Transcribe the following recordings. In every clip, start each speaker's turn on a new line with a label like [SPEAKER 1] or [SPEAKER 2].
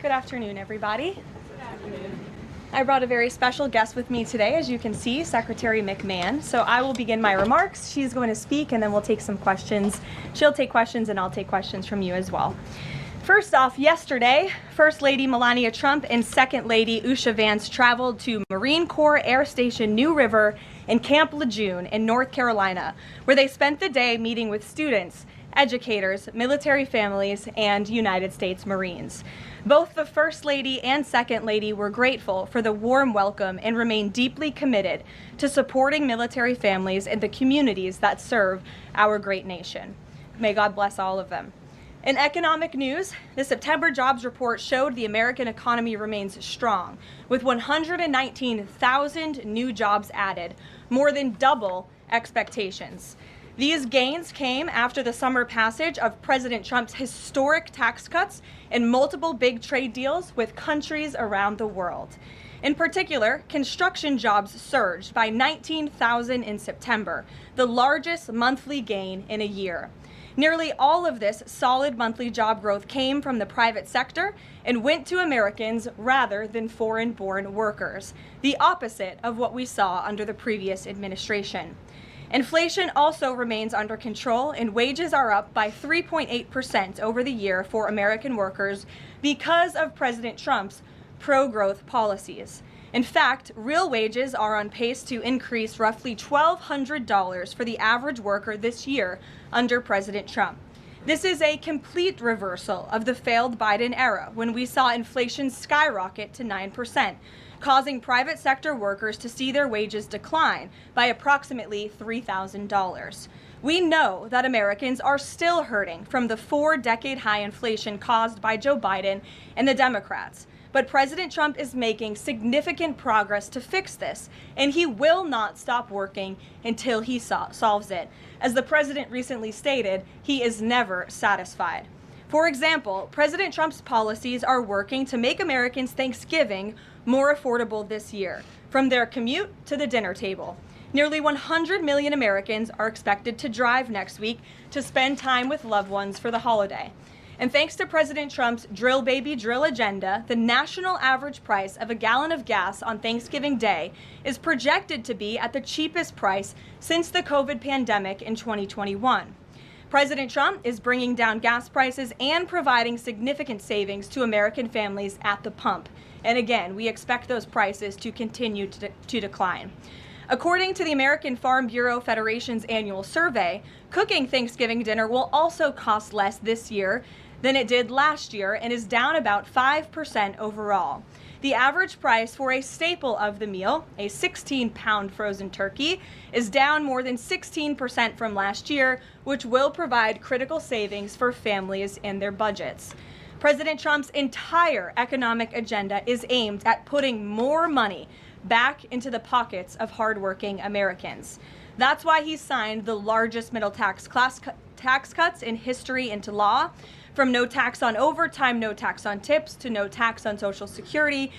[SPEAKER 1] Good afternoon, everybody. Good afternoon. I brought a very special guest with me today, as you can see, Secretary McMahon. So I will begin my remarks. She's going to speak, and then we'll take some questions. She'll take questions, and I'll take questions from you as well. First off, yesterday, First Lady Melania Trump and Second Lady Usha Vance traveled to Marine Corps Air Station New River in Camp Lejeune in North Carolina, where they spent the day meeting with students, educators, military families, and United States Marines. Both the First Lady and Second Lady were grateful for the warm welcome and remain deeply committed to supporting military families and the communities that serve our great nation. May God bless all of them. In economic news, the September jobs report showed the American economy remains strong, with 119,000 new jobs added, more than double expectations. These gains came after the summer passage of President Trump's historic tax cuts and multiple big trade deals with countries around the world. In particular, construction jobs surged by 19,000 in September, the largest monthly gain in a year. Nearly all of this solid monthly job growth came from the private sector and went to Americans rather than foreign-born workers, the opposite of what we saw under the previous administration. Inflation also remains under control, and wages are up by 3.8% over the year for American workers because of President Trump's pro-growth policies. In fact, real wages are on pace to increase roughly $1,200 for the average worker this year under President Trump. This is a complete reversal of the failed Biden era, when we saw inflation skyrocket to 9%, causing private sector workers to see their wages decline by approximately $3,000. We know that Americans are still hurting from the 4-decade high inflation caused by Joe Biden and the Democrats. But President Trump is making significant progress to fix this, and he will not stop working until he solves it. As the president recently stated, he is never satisfied. For example, President Trump's policies are working to make Americans' Thanksgiving more affordable this year, from their commute to the dinner table. Nearly 100 million Americans are expected to drive next week to spend time with loved ones for the holiday. And thanks to President Trump's drill baby drill agenda, the national average price of a gallon of gas on Thanksgiving Day is projected to be at the cheapest price since the COVID pandemic in 2021. President Trump is bringing down gas prices and providing significant savings to American families at the pump. And again, we expect those prices to continue to decline. According to the American Farm Bureau Federation's annual survey, cooking Thanksgiving dinner will also cost less this year than it did last year and is down about 5% overall. The average price for a staple of the meal, a 16-pound frozen turkey, is down more than 16% from last year, which will provide critical savings for families and their budgets. President Trump's entire economic agenda is aimed at putting more money back into the pockets of hardworking Americans. That's why he signed the largest middle tax cuts in history into law, from no tax on overtime, no tax on tips, to no tax on Social Security.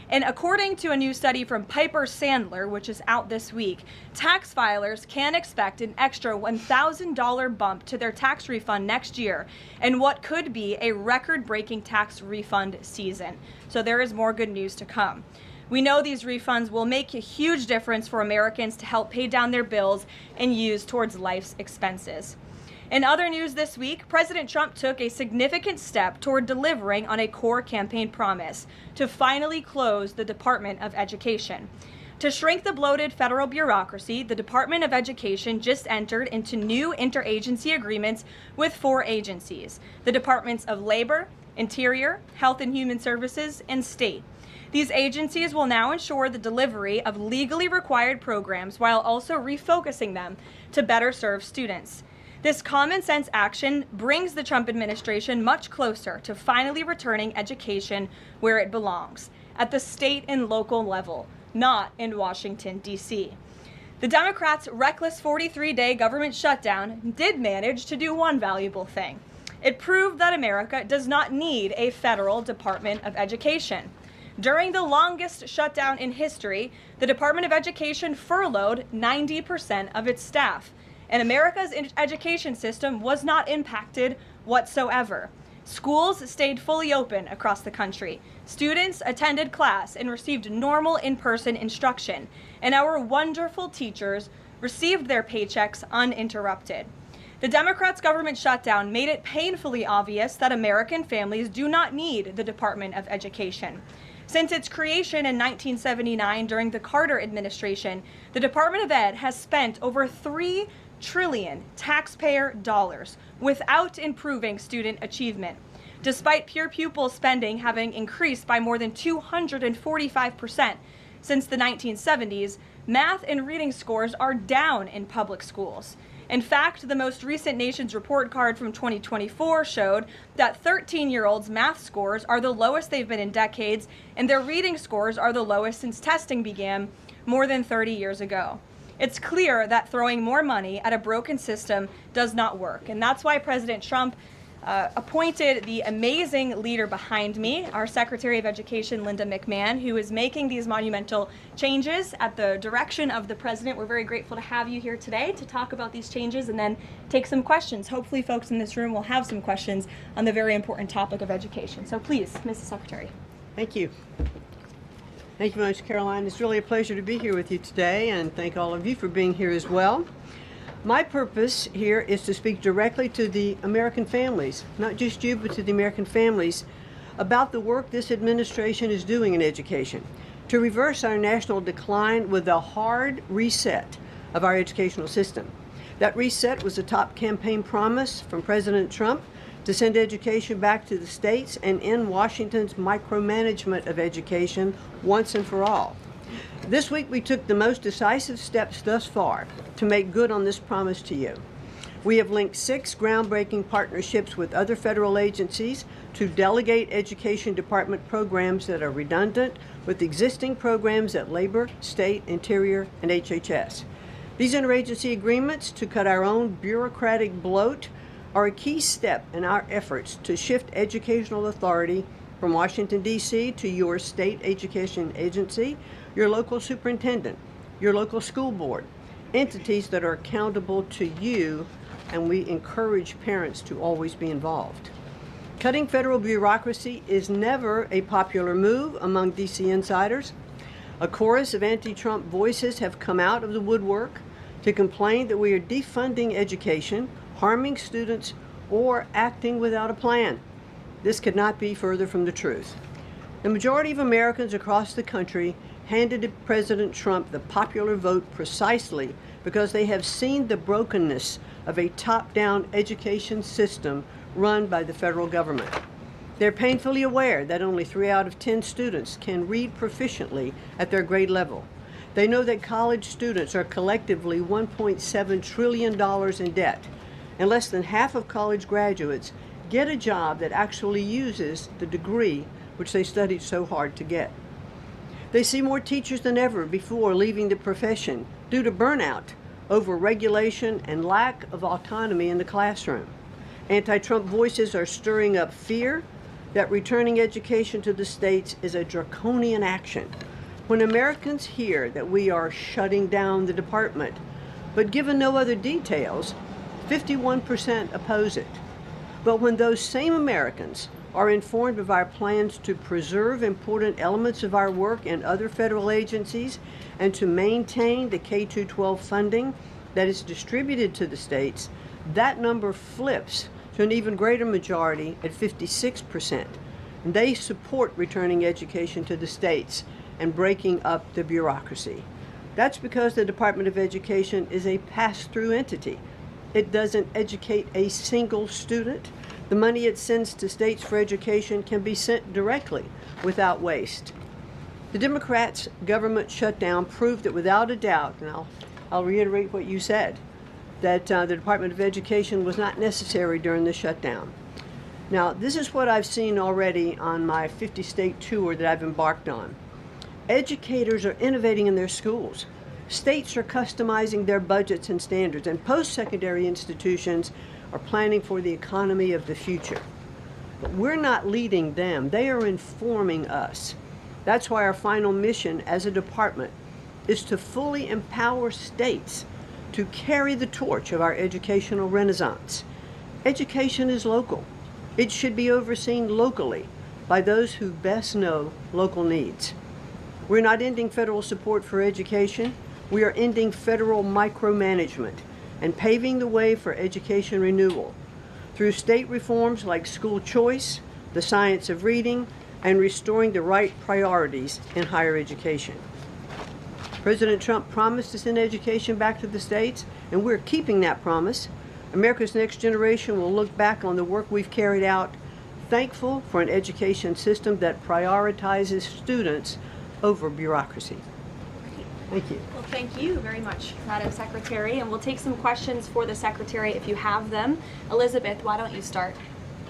[SPEAKER 1] And according to a new study from Piper Sandler, which is out this week, tax filers can expect an extra $1,000 bump to their tax refund next year, and what could be a record-breaking tax refund season. So there is more good news to come. We know these refunds will make a huge difference for Americans to help pay down their bills and use towards life's expenses. In other news this week, President Trump took a significant step toward delivering on a core campaign promise to finally close the Department of Education. To shrink the bloated federal bureaucracy, the Department of Education just entered into new interagency agreements with 4 agencies: the Departments of Labor, Interior, Health and Human Services, and State. These agencies will now ensure the delivery of legally required programs while also refocusing them to better serve students. This common sense action brings the Trump administration much closer to finally returning education where it belongs, at the state and local level, not in Washington, D.C. The Democrats' reckless 43-day government shutdown did manage to do one valuable thing. It proved that America does not need a federal Department of Education. During the longest shutdown in history, the Department of Education furloughed 90% of its staff, and America's education system was not impacted whatsoever. Schools stayed fully open across the country. Students attended class and received normal in-person instruction, and our wonderful teachers received their paychecks uninterrupted. The Democrats' government shutdown made it painfully obvious that American families do not need the Department of Education. Since its creation in 1979 during the Carter administration, the Department of Ed has spent over $3 trillion taxpayer dollars without improving student achievement. Despite pure pupil spending having increased by more than 245% since the 1970s, math and reading scores are down in public schools. In fact, the most recent Nation's Report Card from 2024 showed that 13-year-olds' math scores are the lowest they've been in decades, and their reading scores are the lowest since testing began more than 30 years ago. It's clear that throwing more money at a broken system does not work, and that's why President Trump appointed the amazing leader behind me, our Secretary of Education, Linda McMahon, who is making these monumental changes at the direction of the president. We're very grateful to have you here today to talk about these changes and then take some questions. Hopefully folks in this room will have some questions on the very important topic of education. So please, Mrs. Secretary.
[SPEAKER 2] Thank you. Thank you very much, Karoline. It's really a pleasure to be here with you today, and thank all of you for being here as well. My purpose here is to speak directly to the American families, not just you, but to the American families, about the work this administration is doing in education to reverse our national decline with a hard reset of our educational system. That reset was a top campaign promise from President Trump to send education back to the states and end Washington's micromanagement of education once and for all. This week we took the most decisive steps thus far to make good on this promise to you. We have linked 6 groundbreaking partnerships with other federal agencies to delegate education department programs that are redundant with existing programs at Labor, State, Interior, and HHS. These interagency agreements to cut our own bureaucratic bloat are a key step in our efforts to shift educational authority from Washington, D.C. to your state education agency, your local superintendent, your local school board, entities that are accountable to you, and we encourage parents to always be involved. Cutting federal bureaucracy is never a popular move among D.C. insiders. A chorus of anti-Trump voices have come out of the woodwork to complain that we are defunding education, harming students, or acting without a plan. This could not be further from the truth. The majority of Americans across the country handed President Trump the popular vote precisely because they have seen the brokenness of a top-down education system run by the federal government. They're painfully aware that only 3 out of 10 students can read proficiently at their grade level. They know that college students are collectively $1.7 trillion in debt, and less than half of college graduates get a job that actually uses the degree which they studied so hard to get. They see more teachers than ever before leaving the profession due to burnout, over-regulation, and lack of autonomy in the classroom. Anti-Trump voices are stirring up fear that returning education to the states is a draconian action. When Americans hear that we are shutting down the department, but given no other details, 51% oppose it. But when those same Americans are informed of our plans to preserve important elements of our work in other federal agencies and to maintain the K-12 funding that is distributed to the states, that number flips to an even greater majority at 56%. And they support returning education to the states and breaking up the bureaucracy. That's because the Department of Education is a pass-through entity. It doesn't educate a single student. The money it sends to states for education can be sent directly without waste. The Democrats' government shutdown proved that without a doubt, and I'll reiterate what you said, that the Department of Education was not necessary during the shutdown. Now, this is what I've seen already on my 50-state tour that I've embarked on. Educators are innovating in their schools. States are customizing their budgets and standards, and post-secondary institutions are planning for the economy of the future. But we're not leading them. They are informing us. That's why our final mission as a department is to fully empower states to carry the torch of our educational renaissance. Education is local. It should be overseen locally by those who best know local needs. We're not ending federal support for education. We are ending federal micromanagement and paving the way for education renewal through state reforms like school choice, the science of reading, and restoring the right priorities in higher education. President Trump promised to send education back to the states, and we're keeping that promise. America's next generation will look back on the work we've carried out, thankful for an education system that prioritizes students over bureaucracy. Thank you.
[SPEAKER 1] Well, thank you very much, Madam Secretary, and we'll take some questions for the Secretary if you have them. Elizabeth, why don't you start?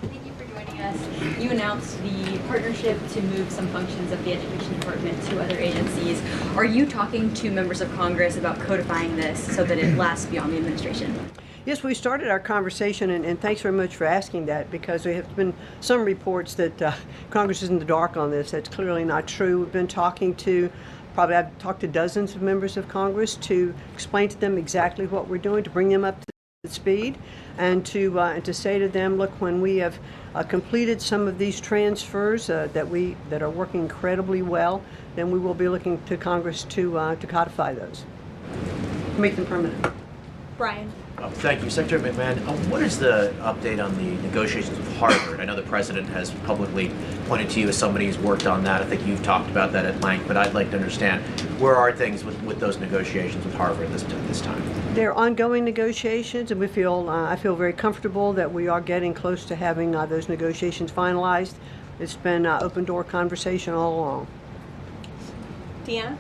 [SPEAKER 3] Thank you for joining us. You announced the partnership to move some functions of the Education Department to other agencies. Are you talking to members of Congress about codifying this so that it lasts beyond the administration?
[SPEAKER 2] Yes, we started our conversation, and thanks very much for asking that, because there have been some reports that Congress is in the dark on this. That's clearly not true. We've been talking to, I've talked to dozens of members of Congress to explain to them exactly what we're doing, to bring them up to speed, and to say to them, look, when we have completed some of these transfers that are working incredibly well, then we will be looking to Congress to codify those, make them permanent.
[SPEAKER 1] Brian.
[SPEAKER 4] Thank you. Secretary McMahon, what is the update on the negotiations with Harvard? I know the President has publicly pointed to you as somebody who's worked on that. I think you've talked about that at length, but I'd like to understand, where are things with those negotiations with Harvard this time?
[SPEAKER 2] They're ongoing negotiations, and I feel very comfortable that we are getting close to having those negotiations finalized. It's been open door conversation all along.
[SPEAKER 1] Deanna?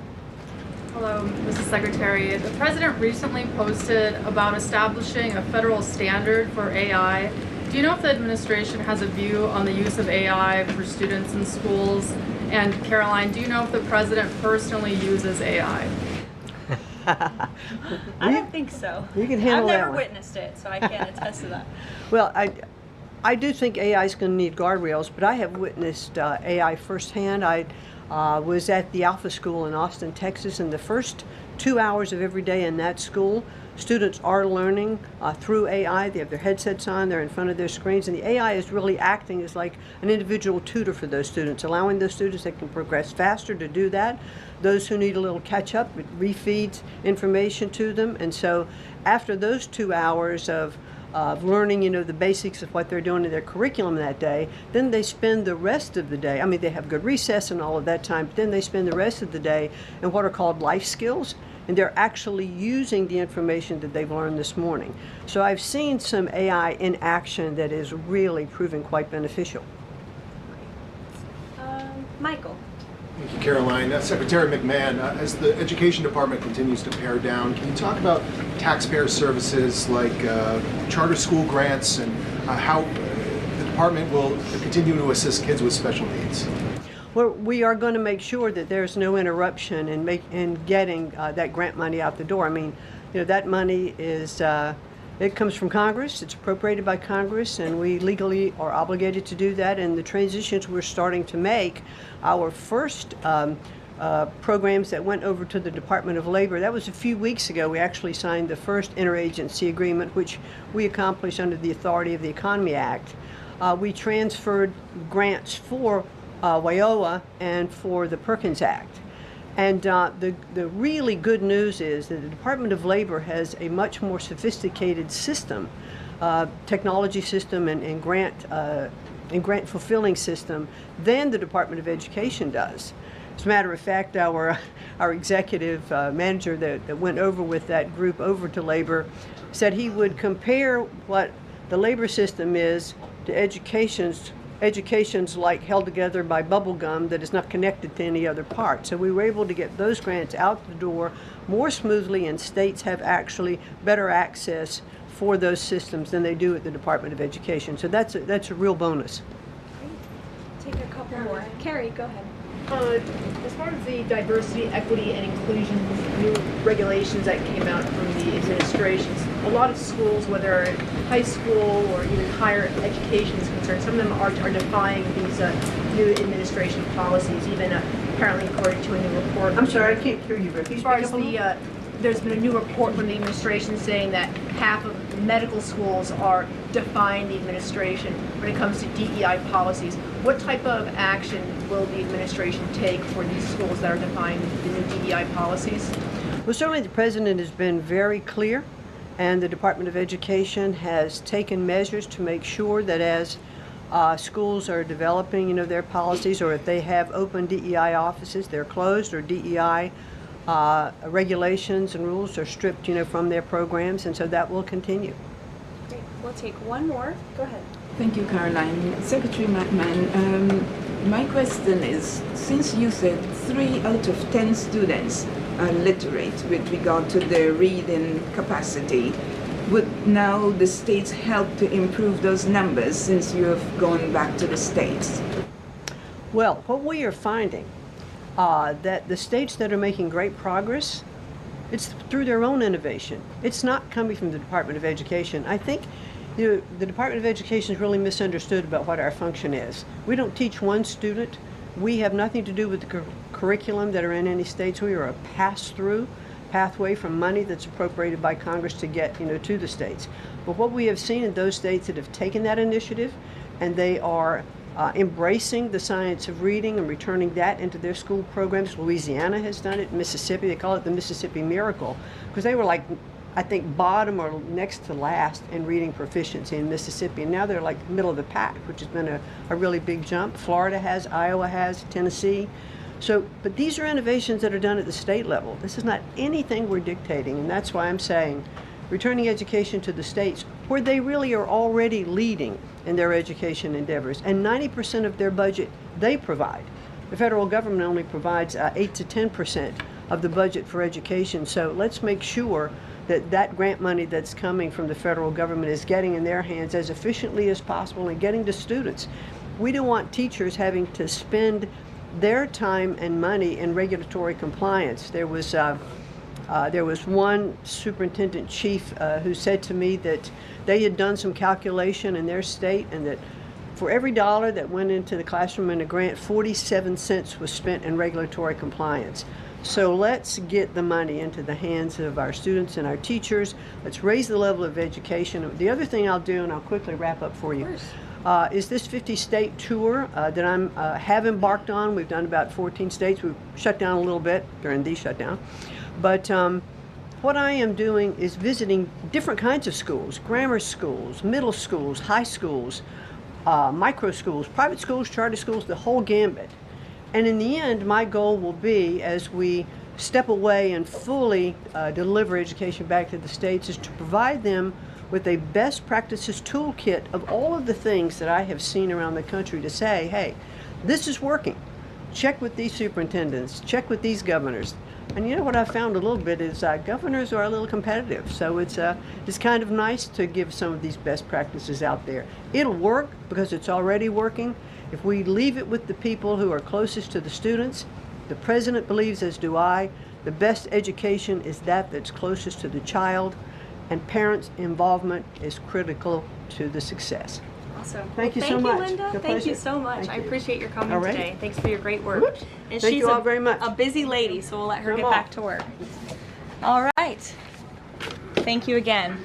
[SPEAKER 5] Hello, Mrs. Secretary. The President recently posted about establishing a federal standard for AI. Do you know if the administration has a view on the use of AI for students in schools? And Karoline, do you know if the President personally uses AI?
[SPEAKER 1] I don't think so.
[SPEAKER 2] You can handle that
[SPEAKER 1] I've never
[SPEAKER 2] one.
[SPEAKER 1] witnessed it, so I can't attest to that.
[SPEAKER 2] Well, I do think AI is going to need guardrails, but I have witnessed AI firsthand. I was at the Alpha School in Austin, Texas, and the first 2 hours of every day in that school, students are learning through AI. They have their headsets on, they're in front of their screens, and the AI is really acting as like an individual tutor for those students, allowing those students that can progress faster to do that. Those who need a little catch up, it refeeds information to them. And so after those 2 hours of learning, the basics of what they're doing in their curriculum that day, then they spend the rest of the day, they have good recess and all of that time, but then they spend the rest of the day in what are called life skills, and they're actually using the information that they've learned this morning. So I've seen some AI in action that is really proving quite beneficial.
[SPEAKER 1] Michael.
[SPEAKER 6] Thank you, Caroline. Secretary McMahon, as the Education Department continues to pare down, can you talk about taxpayer services like charter school grants and how the department will continue to assist kids with special needs?
[SPEAKER 2] Well, we are going to make sure that there's no interruption in getting that grant money out the door. That money is it comes from Congress. It's appropriated by Congress, and we legally are obligated to do that. And the transitions we're starting to make, our first programs that went over to the Department of Labor, that was a few weeks ago. We actually signed the first interagency agreement, which we accomplished under the authority of the Economy Act. We transferred grants for WIOA and for the Perkins Act. And the really good news is that the Department of Labor has a much more sophisticated system, technology system and grant fulfilling system than the Department of Education does. As a matter of fact, our executive manager that went over with that group over to Labor said he would compare what the labor system is to education's like held together by bubble gum that is not connected to any other part. So we were able to get those grants out the door more smoothly, and states have actually better access for those systems than they do at the Department of Education. So that's a real bonus.
[SPEAKER 1] Take a couple more. Carrie, go ahead.
[SPEAKER 7] As far as the diversity, equity, and inclusion new regulations that came out from the administrations, a lot of schools, whether high school or even higher education is concerned, some of them are defying these new administration policies, even apparently according to a new report.
[SPEAKER 2] I'm sorry, I can't hear you, Rick.
[SPEAKER 7] As far as there's been a new report from the administration saying that half of medical schools are defying the administration when it comes to DEI policies. What type of action will the administration take for these schools that are defying the new DEI policies?
[SPEAKER 2] Well, certainly the president has been very clear, and the Department of Education has taken measures to make sure that as schools are developing, their policies, or if they have open DEI offices, they're closed, or DEI regulations and rules are stripped, from their programs, and so that will continue.
[SPEAKER 1] Great. We'll take one more. Go ahead.
[SPEAKER 8] Thank you, Caroline. Secretary McMahon, my question is, since you said 3 out of 10 students are literate with regard to their reading capacity, would now the states help to improve those numbers since you have gone back to the states?
[SPEAKER 2] Well, what we are finding that the states that are making great progress, it's through their own innovation. It's not coming from the Department of Education. I think the Department of Education is really misunderstood about what our function is. We don't teach one student. We have nothing to do with the curriculum that are in any states. We are a pass-through pathway from money that's appropriated by Congress to get, to the states. But what we have seen in those states that have taken that initiative, and they are embracing the science of reading and returning that into their school programs. Louisiana has done it. Mississippi, they call it the Mississippi Miracle, because they were like, I think, bottom or next to last in reading proficiency in Mississippi, and now they're like middle of the pack, which has been a really big jump. Florida has, Iowa has, Tennessee. So, but these are innovations that are done at the state level. This is not anything we're dictating, and that's why I'm saying returning education to the states, where they really are already leading in their education endeavors, and 90% of their budget they provide. The federal government only provides 8 to 10% of the budget for education, so let's make sure that that grant money that's coming from the federal government is getting in their hands as efficiently as possible and getting to students. We don't want teachers having to spend their time and money in regulatory compliance. There was one superintendent chief who said to me that they had done some calculation in their state, and that for every dollar that went into the classroom in a grant, 47 cents was spent in regulatory compliance. So let's get the money into the hands of our students and our teachers. Let's raise the level of education. The other thing I'll do, and I'll quickly wrap up for you, is this 50-state tour that I have embarked on. We've done about 14 states. We've shut down a little bit during the shutdown. But what I am doing is visiting different kinds of schools: grammar schools, middle schools, high schools, micro schools, private schools, charter schools, the whole gambit. And in the end, my goal will be, as we step away and fully deliver education back to the states, is to provide them with a best practices toolkit of all of the things that I have seen around the country to say, hey, this is working. Check with these superintendents, check with these governors. And what I found a little bit is governors are a little competitive, so it's kind of nice to give some of these best practices out there. It'll work because it's already working. If we leave it with the people who are closest to the students, the president believes, as do I, the best education is that's closest to the child, and parents' involvement is critical to the success.
[SPEAKER 1] Awesome.
[SPEAKER 2] Thank you so much.
[SPEAKER 1] Linda.
[SPEAKER 2] It's a
[SPEAKER 1] Thank you
[SPEAKER 2] pleasure.
[SPEAKER 1] so much.
[SPEAKER 2] Thank
[SPEAKER 1] I
[SPEAKER 2] you.
[SPEAKER 1] appreciate your coming
[SPEAKER 2] All right.
[SPEAKER 1] today. Thanks for your great work.
[SPEAKER 2] Whoop.
[SPEAKER 1] And
[SPEAKER 2] Thank
[SPEAKER 1] she's
[SPEAKER 2] you all very much.
[SPEAKER 1] a busy lady, so we'll let her
[SPEAKER 2] Come
[SPEAKER 1] get
[SPEAKER 2] on.
[SPEAKER 1] back to work. All right. Thank you again.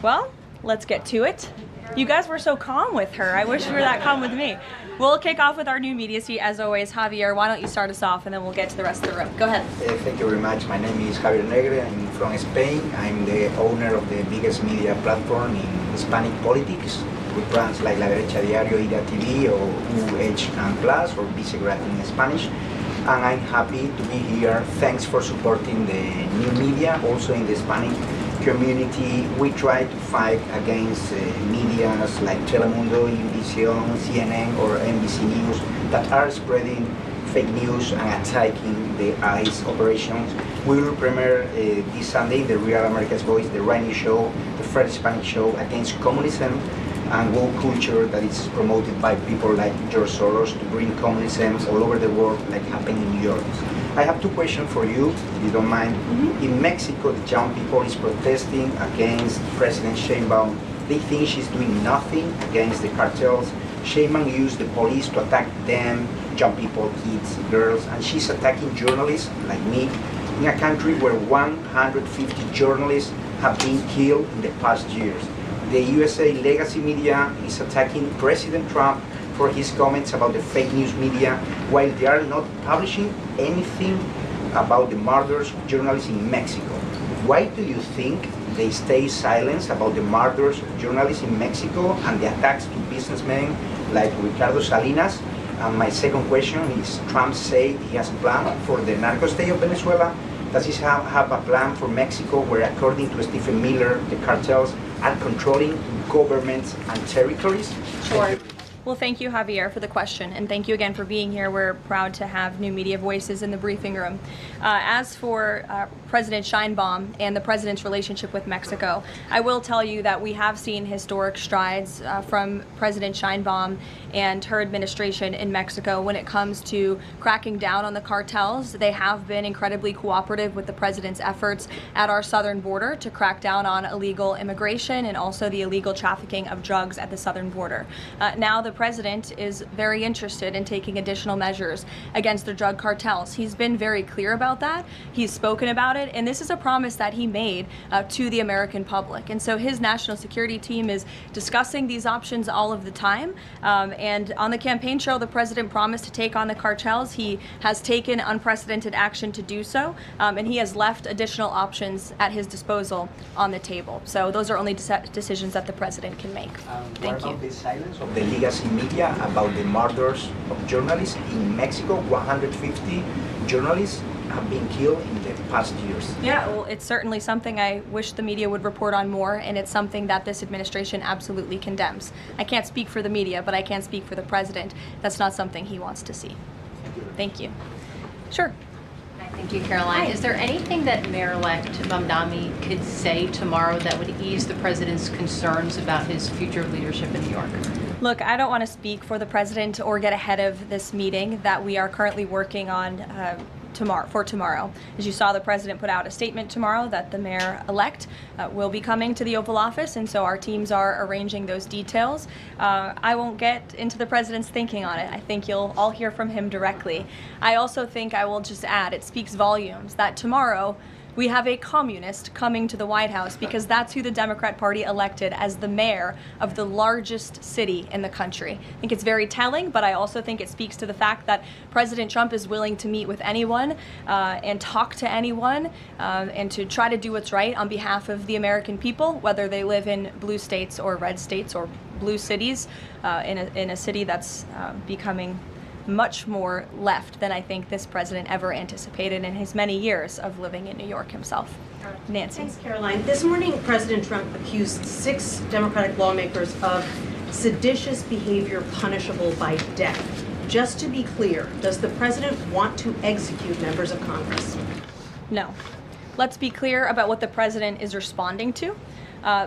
[SPEAKER 1] Well, let's get to it. You guys were so calm with her. I wish you were that calm with me. We'll kick off with our new media seat, as always. Javier, why don't you start us off, and then we'll get to the rest of the room. Go ahead.
[SPEAKER 9] Thank you very much. My name is Javier Negre. I'm from Spain. I'm the owner of the biggest media platform in Hispanic politics, with brands like La Derecha Diario, Ida TV, or UH Plus, or Vicegraph in Spanish. And I'm happy to be here. Thanks for supporting the new media, also in the Hispanic community. We try to fight against medias like Telemundo, Univision, CNN, or NBC News that are spreading fake news and attacking the ICE operations. We will premiere this Sunday the Real America's Voice, the right news show, the first Hispanic show against communism and woke culture that is promoted by people like George Soros to bring communism all over the world, like happened in New York. I have two questions for you, if you don't mind. In Mexico, the young people is protesting against President Sheinbaum. They think she's doing nothing against the cartels. Sheinbaum used the police to attack them, young people, kids, girls, and she's attacking journalists like me. in a country where 150 journalists have been killed in the past years. The USA legacy media is attacking President Trump for his comments about the fake news media, while they are not publishing anything about the murders of journalists in Mexico. Why do you think they stay silent about the murders of journalists in Mexico and the attacks to businessmen like Ricardo Salinas? And my second question is, Trump said he has a plan for the narco state of Venezuela. Does he have a plan for Mexico where, according to Stephen Miller, the cartels are controlling governments and territories?
[SPEAKER 1] Sure. Well, thank you, Javier, for the question, and thank you again for being here. We're proud to have new media voices in the briefing room. As for President Sheinbaum and the president's relationship with Mexico, I will tell you that we have seen historic strides from President Sheinbaum and her administration in Mexico when it comes to cracking down on the cartels. They have been incredibly cooperative with the president's efforts at our southern border to crack down on illegal immigration and also the illegal trafficking of drugs at the southern border. Now the president is very interested in taking additional measures against the drug cartels. He's been very clear about that. He's spoken about it, and this is a promise that he made to the American public. And so his national security team is discussing these options all of the time. And on the campaign trail, the president promised to take on the cartels. He has taken unprecedented action to do so, and he has left additional options at his disposal on the table. So those are only decisions that the president can make. Thank you.
[SPEAKER 9] What about the silence of the legacy media about the murders of journalists in Mexico? 150 journalists have been killed in the past years.
[SPEAKER 1] Yeah, well, it's certainly something I wish the media would report on more, and it's something that this administration absolutely condemns. I can't speak for the media, but I can speak for the president. That's not something he wants to see. Thank you. Sure.
[SPEAKER 10] Thank you, Caroline. Is there anything that Mayor-elect Mamdani could say tomorrow that would ease the president's concerns about his future leadership in New York?
[SPEAKER 1] Look, I don't want to speak for the president or get ahead of this meeting that we are currently working on tomorrow. As you saw, the president put out a statement tomorrow that the mayor-elect will be coming to the Oval Office, and so our teams are arranging those details. I won't get into the president's thinking on it. I think you'll all hear from him directly. I also think I will just add, it speaks volumes that tomorrow we have a communist coming to the White House because that's who the Democrat Party elected as the mayor of the largest city in the country. I think it's very telling, but I also think it speaks to the fact that President Trump is willing to meet with anyone and talk to anyone and to try to do what's right on behalf of the American people, whether they live in blue states or red states or blue cities, in a city that's becoming much more left than I think this president ever anticipated in his many years of living in New York himself. Nancy.
[SPEAKER 11] Thanks, Caroline. This morning, President Trump accused 6 Democratic lawmakers of seditious behavior punishable by death. Just to be clear, does the president want to execute members of Congress?
[SPEAKER 1] No. Let's be clear about what the president is responding to,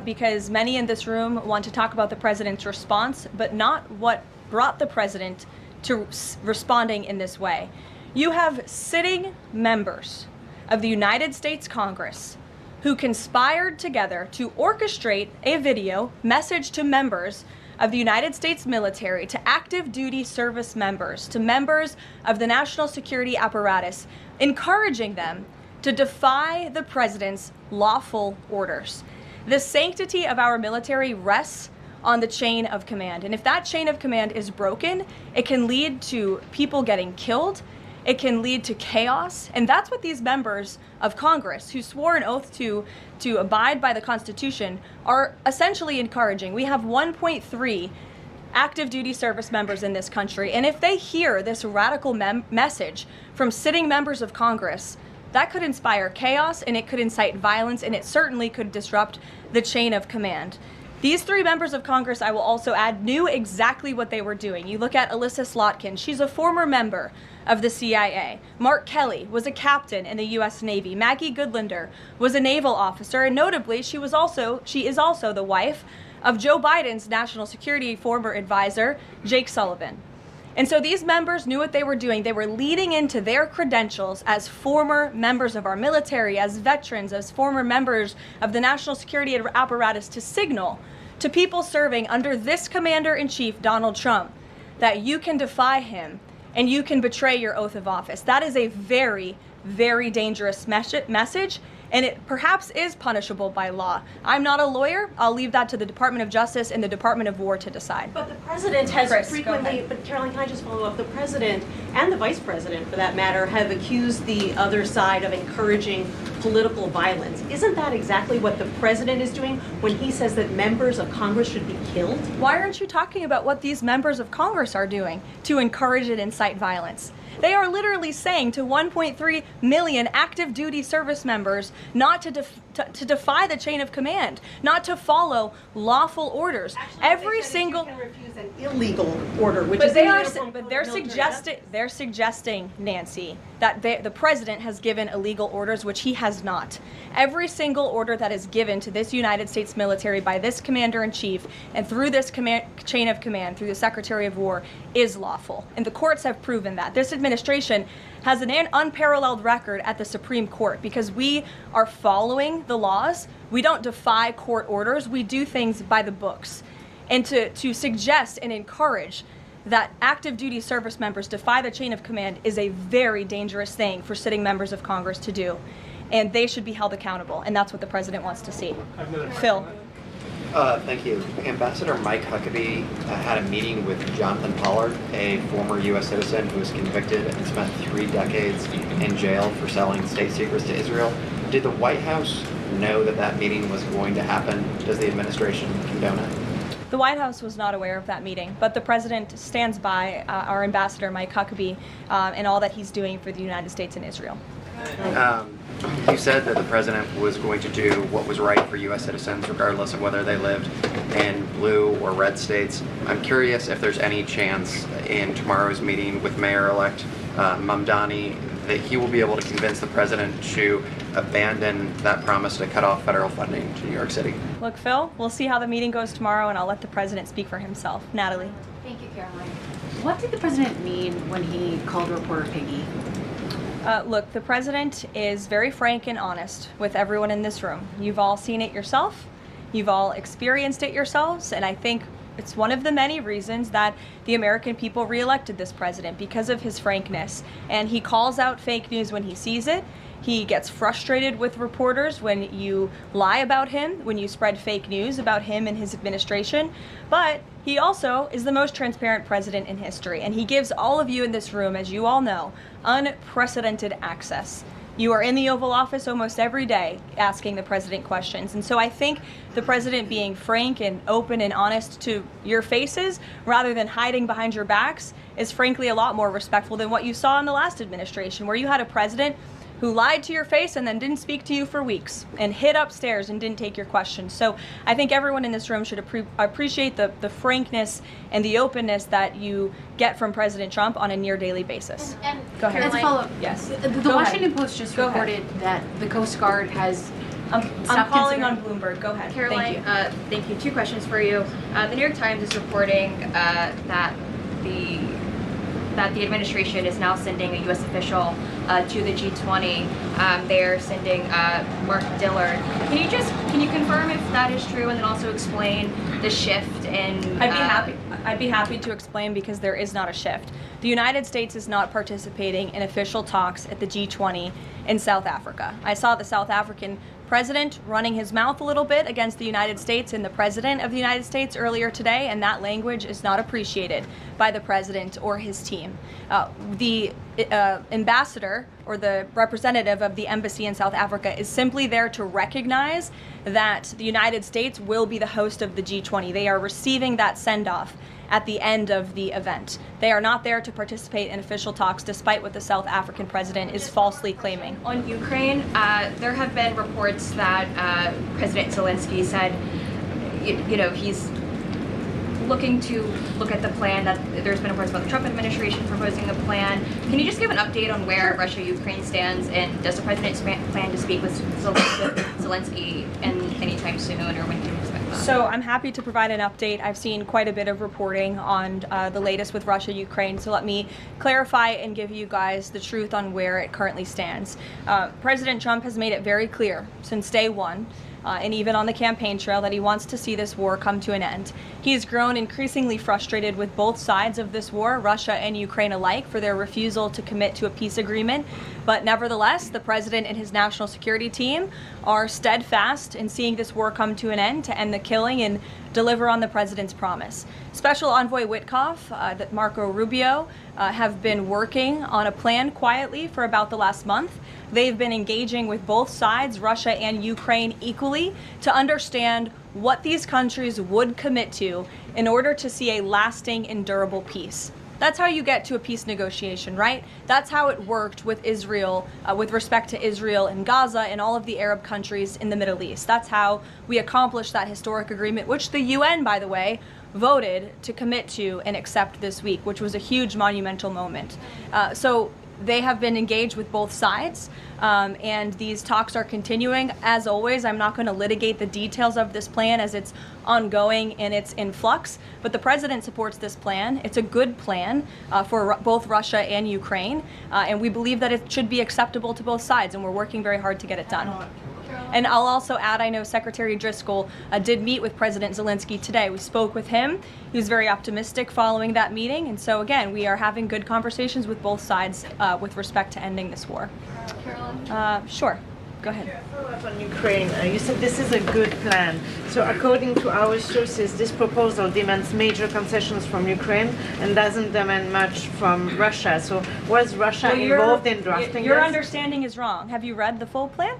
[SPEAKER 1] because many in this room want to talk about the president's response, but not what brought the president to responding in this way. You have sitting members of the United States Congress who conspired together to orchestrate a video message to members of the United States military, to active duty service members, to members of the national security apparatus, encouraging them to defy the president's lawful orders. The sanctity of our military rests on the chain of command. And if that chain of command is broken, it can lead to people getting killed. It can lead to chaos. And that's what these members of Congress who swore an oath to abide by the Constitution are essentially encouraging. We have 1.3 active duty service members in this country. And if they hear this radical message from sitting members of Congress, that could inspire chaos and it could incite violence and it certainly could disrupt the chain of command. These 3 members of Congress, I will also add, knew exactly what they were doing. You look at Alyssa Slotkin. She's a former member of the CIA. Mark Kelly was a captain in the U.S. Navy. Maggie Goodlander was a naval officer, and notably, she is also the wife of Joe Biden's national security former advisor, Jake Sullivan. And so these members knew what they were doing. They were leading into their credentials as former members of our military, as veterans, as former members of the national security apparatus to signal to people serving under this commander-in-chief, Donald Trump, that you can defy him and you can betray your oath of office. That is a very, very dangerous message, and it perhaps is punishable by law. I'm not a lawyer. I'll leave that to the Department of Justice and the Department of War to decide.
[SPEAKER 11] But the president has
[SPEAKER 1] Chris, go
[SPEAKER 11] frequently,
[SPEAKER 1] ahead.
[SPEAKER 11] but Caroline, can I just follow up? The president and the vice president, for that matter, have accused the other side of encouraging political violence. Isn't that exactly what the president is doing when he says that members of Congress should be killed?
[SPEAKER 1] Why aren't you talking about what these members of Congress are doing to encourage and incite violence? They are literally saying to 1.3 million active duty service members not to defy the chain of command, not to follow lawful orders. Every single
[SPEAKER 11] can refuse an illegal order, which
[SPEAKER 1] but
[SPEAKER 11] is
[SPEAKER 1] they
[SPEAKER 11] in the
[SPEAKER 1] are
[SPEAKER 11] uniform
[SPEAKER 1] but
[SPEAKER 11] code
[SPEAKER 1] they're
[SPEAKER 11] of military
[SPEAKER 1] suggesting
[SPEAKER 11] justice.
[SPEAKER 1] they're suggesting, Nancy, that the president has given illegal orders, which he has not. Every single order that is given to this United States military by this commander-in-chief and through this chain of command, through the Secretary of War, is lawful. And the courts have proven that. This administration has an unparalleled record at the Supreme Court because we are following the laws. We don't defy court orders. We do things by the books. And to suggest and encourage that active duty service members defy the chain of command is a very dangerous thing for sitting members of Congress to do. And they should be held accountable. And that's what the president wants to see. Phil.
[SPEAKER 12] Thank you. Ambassador Mike Huckabee had a meeting with Jonathan Pollard, a former U.S. citizen who was convicted and spent 3 decades in jail for selling state secrets to Israel. Did the White House know that that meeting was going to happen? Does the administration condone it?
[SPEAKER 1] The White House was not aware of that meeting, but the president stands by our ambassador, Mike Huckabee, and all that he's doing for the United States and Israel.
[SPEAKER 12] You said that the president was going to do what was right for U.S. citizens, regardless of whether they lived in blue or red states. I'm curious if there's any chance in tomorrow's meeting with Mayor-elect Mamdani that he will be able to convince the president to abandon that promise to cut off federal funding to New York City.
[SPEAKER 1] Look, Phil, we'll see how the meeting goes tomorrow, and I'll let the president speak for himself. Natalie.
[SPEAKER 10] Thank you, Caroline. What did the president mean when he called reporter piggy?
[SPEAKER 1] Look, the president is very frank and honest with everyone in this room. You've all seen it yourself. You've all experienced it yourselves, and I think it's one of the many reasons that the American people reelected this president, because of his frankness. And he calls out fake news when he sees it. He gets frustrated with reporters when you lie about him, when you spread fake news about him and his administration. But he also is the most transparent president in history, and he gives all of you in this room, as you all know, unprecedented access. You are in the Oval Office almost every day asking the president questions. And so I think the president being frank and open and honest to your faces rather than hiding behind your backs is frankly a lot more respectful than what you saw in the last administration, where you had a president who lied to your face and then didn't speak to you for weeks and hid upstairs and didn't take your questions. So I think everyone in this room should appreciate the frankness and the openness that you get from President Trump on a near daily basis.
[SPEAKER 10] And
[SPEAKER 1] Go ahead.
[SPEAKER 10] As a follow-up,
[SPEAKER 1] Yes.
[SPEAKER 10] The
[SPEAKER 1] Go
[SPEAKER 10] Washington
[SPEAKER 1] ahead.
[SPEAKER 10] Post just
[SPEAKER 1] Go
[SPEAKER 10] reported that the Coast Guard has
[SPEAKER 1] I'm
[SPEAKER 10] stopped
[SPEAKER 1] calling
[SPEAKER 10] considering-
[SPEAKER 1] on Bloomberg. Go ahead.
[SPEAKER 13] Caroline,
[SPEAKER 1] Thank you.
[SPEAKER 13] thank you. 2 questions for you. The New York Times is reporting that the administration is now sending a U.S. official to the G20. They're sending Mark Dillard. Can you confirm if that is true, and then also explain the shift in?
[SPEAKER 1] I'd be happy to explain, because there is not a shift. The United States is not participating in official talks at the G20 in South Africa. I saw the South African president running his mouth a little bit against the United States and the president of the United States earlier today, and that language is not appreciated by the president or his team. The ambassador or the representative of the embassy in South Africa is simply there to recognize that the United States will be the host of the G20. They are receiving that send-off at the end of the event. They are not there to participate in official talks, despite what the South African president is falsely claiming.
[SPEAKER 13] On Ukraine, there have been reports that President Zelensky said, he's looking to look at the plan, that there's been reports about the Trump administration proposing a plan. Can you just give an update on where Russia-Ukraine stands, and does the president plan to speak with Zelensky anytime soon, or when can you expect that?
[SPEAKER 1] So I'm happy to provide an update. I've seen quite a bit of reporting on the latest with Russia-Ukraine, so let me clarify and give you guys the truth on where it currently stands. President Trump has made it very clear since day one and even on the campaign trail, that he wants to see this war come to an end. He's grown increasingly frustrated with both sides of this war, Russia and Ukraine alike, for their refusal to commit to a peace agreement. But nevertheless, the president and his national security team are steadfast in seeing this war come to an end, to end the killing and deliver on the president's promise. Special Envoy Witkoff, Marco Rubio, have been working on a plan quietly for about the last month. They've been engaging with both sides, Russia and Ukraine, equally to understand what these countries would commit to in order to see a lasting and durable peace. That's how you get to a peace negotiation, right? That's how it worked with Israel, with respect to Israel and Gaza and all of the Arab countries in the Middle East. That's how we accomplished that historic agreement, which the UN, by the way, voted to commit to and accept this week, which was a huge monumental moment. So they have been engaged with both sides, and these talks are continuing. As always, I'm not going to litigate the details of this plan as it's ongoing and it's in flux, but the president supports this plan. It's a good plan for both Russia and Ukraine, and we believe that it should be acceptable to both sides, and we're working very hard to get it done. And I'll also add, I know Secretary Driscoll did meet with President Zelensky today. We spoke with him. He was very optimistic following that meeting. And so, again, we are having good conversations with both sides with respect to ending this war.
[SPEAKER 10] Karoline?
[SPEAKER 1] Sure. Go ahead.
[SPEAKER 14] Follow up on Ukraine. You said this is a good plan. So according to our sources, this proposal demands major concessions from Ukraine and doesn't demand much from Russia. So was Russia involved in drafting
[SPEAKER 1] Your
[SPEAKER 14] this?
[SPEAKER 1] understanding is wrong. Have you read the full plan?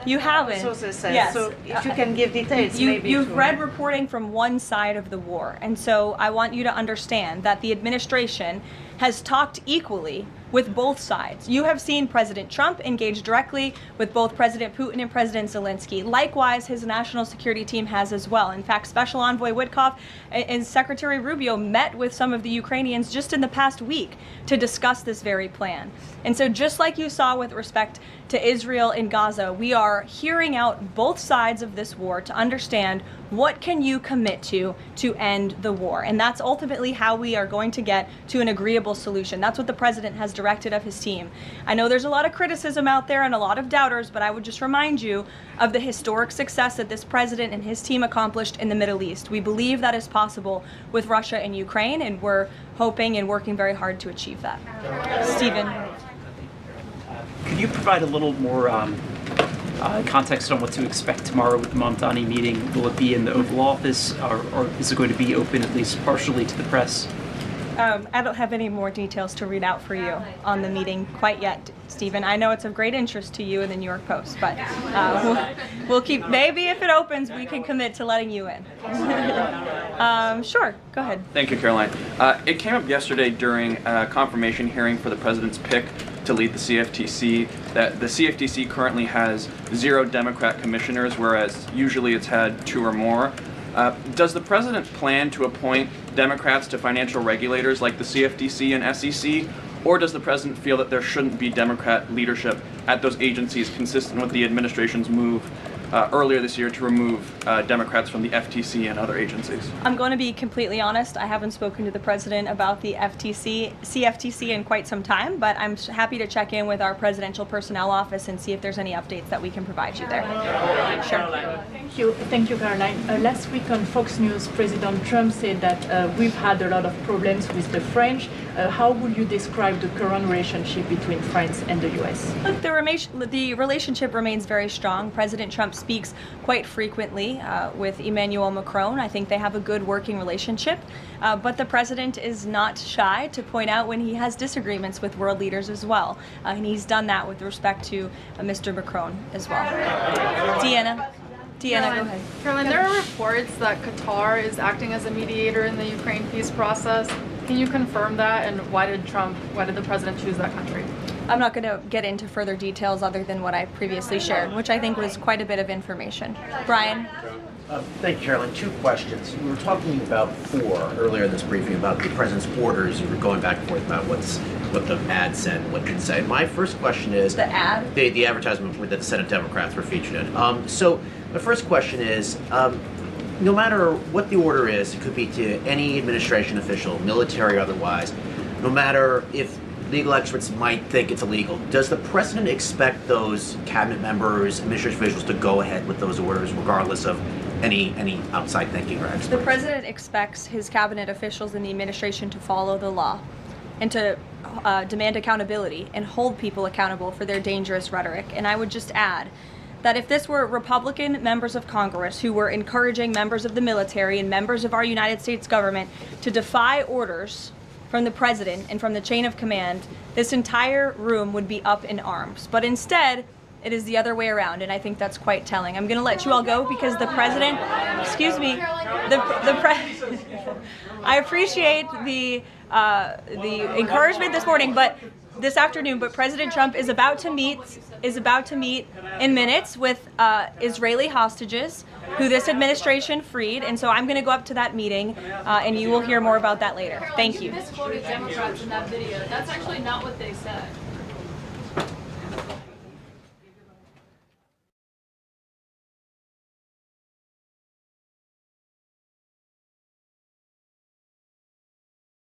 [SPEAKER 1] You haven't.
[SPEAKER 14] Sources say.
[SPEAKER 1] Yes.
[SPEAKER 14] So if you can give details, maybe.
[SPEAKER 1] You've read reporting from one side of the war, and so I want you to understand that the administration has talked equally with both sides. You have seen President Trump engage directly with both President Putin and President Zelensky. Likewise, his national security team has as well. In fact, Special Envoy Witkoff and Secretary Rubio met with some of the Ukrainians just in the past week to discuss this very plan. And so just like you saw with respect to Israel and Gaza, we are hearing out both sides of this war to understand what can you commit to end the war. And that's ultimately how we are going to get to an agreeable solution. That's what the president has directed of his team. I know there's a lot of criticism out there and a lot of doubters, but I would just remind you of the historic success that this president and his team accomplished in the Middle East. We believe that is possible with Russia and Ukraine, and we're hoping and working very hard to achieve that. Stephen.
[SPEAKER 15] Could you provide a little more context on what to expect tomorrow with the Mamdani meeting? Will it be in the Oval Office, or is it going to be open at least partially to the press?
[SPEAKER 1] I don't have any more details to read out for you on the meeting quite yet, Stephen. I know it's of great interest to you and the New York Post, but we'll keep, maybe if it opens, we can commit to letting you in. Sure, go ahead.
[SPEAKER 16] Thank you, Caroline. It came up yesterday during a confirmation hearing for the president's pick to lead the CFTC that the CFTC currently has 0 Democrat commissioners, whereas usually it's had 2 or more. Does the president plan to appoint Democrats to financial regulators like the CFTC and SEC, or does the president feel that there shouldn't be Democrat leadership at those agencies, consistent with the administration's move earlier this year to remove Democrats from the FTC and other agencies?
[SPEAKER 1] I'm going to be completely honest. I haven't spoken to the president about the CFTC in quite some time, but I'm happy to check in with our presidential personnel office and see if there's any updates that we can provide you there. Sure.
[SPEAKER 17] Thank you, Caroline. Last week on Fox News, President Trump said that we've had a lot of problems with the French. How would you describe the current relationship between France and the U.S.?
[SPEAKER 1] Look, the relationship remains very strong. President Trump speaks quite frequently with Emmanuel Macron. I think they have a good working relationship, but the president is not shy to point out when he has disagreements with world leaders as well, and he's done that with respect to Mr. Macron as well. Deanna, go ahead.
[SPEAKER 5] Caroline, there are reports that Qatar is acting as a mediator in the Ukraine peace process. Can you confirm that, and why did the president choose that country?
[SPEAKER 1] I'm not going to get into further details other than what I previously shared, which I think was quite a bit of information. Brian?
[SPEAKER 4] Thank you, Caroline. 2 questions. We were talking about earlier in this briefing about the president's orders. You were going back and forth about what the ad said and what it didn't say. My first question is...
[SPEAKER 1] The ad?
[SPEAKER 4] The advertisement that the Senate Democrats were featured in. So my first question is, no matter what the order is, it could be to any administration official, military or otherwise, no matter if legal experts might think it's illegal. Does the president expect those cabinet members, administrative officials to go ahead with those orders regardless of any outside thinking or experts?
[SPEAKER 1] The president expects his cabinet officials and the administration to follow the law and to demand accountability and hold people accountable for their dangerous rhetoric. And I would just add that if this were Republican members of Congress who were encouraging members of the military and members of our United States government to defy orders from the president and from the chain of command, this entire room would be up in arms. But instead, it is the other way around, and I think that's quite telling. I'm going to let you all go because the president, excuse me, I appreciate the encouragement this morning, but this afternoon, but President Trump is about to meet in minutes with Israeli hostages who this administration freed, and so I'm going to go up to that meeting, and you will hear more about that later. Thank you.
[SPEAKER 5] Misquoted Democrats in that video. That's actually not what they said.